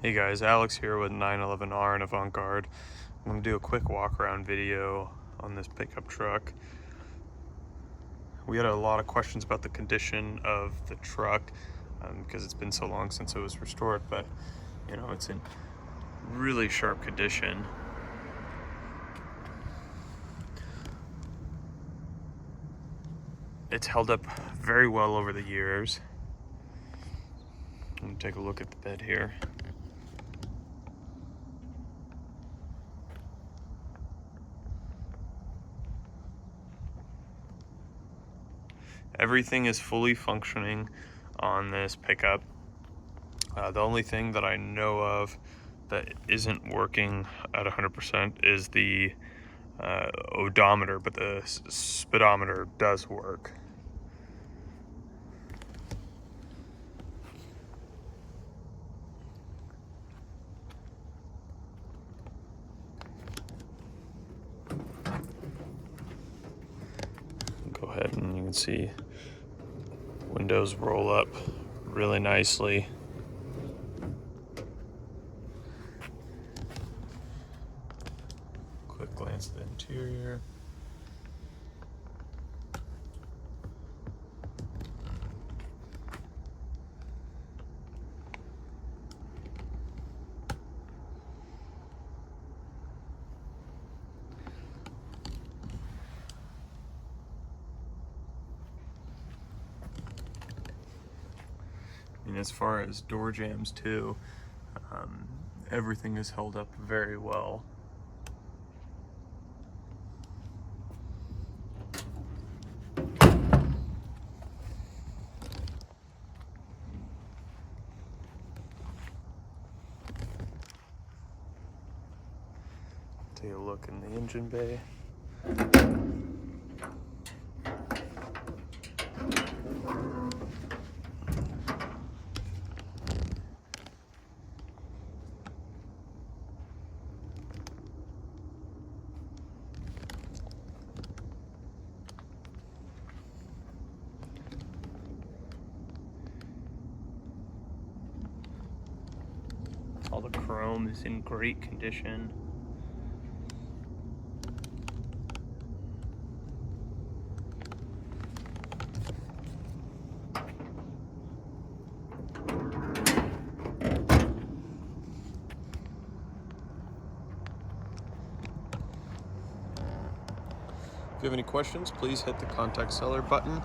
Hey guys, Alex here with 911R and Avant-Garde. I'm going to do a quick walk around video on this pickup truck. We had a lot of questions about the condition of the truck because it's been so long since it was restored, but you know, it's in really sharp condition. It's held up very well over the years. I'm going to take a look at the bed here. Everything is fully functioning on this pickup. The only thing that I know of that isn't working at 100% is the odometer, but the speedometer does work. Go ahead and you can see windows roll up really nicely. Quick glance at the interior. And as far as door jambs too, everything is held up very well. Take a look in the engine bay. All the chrome is in great condition. If you have any questions, please hit the contact seller button.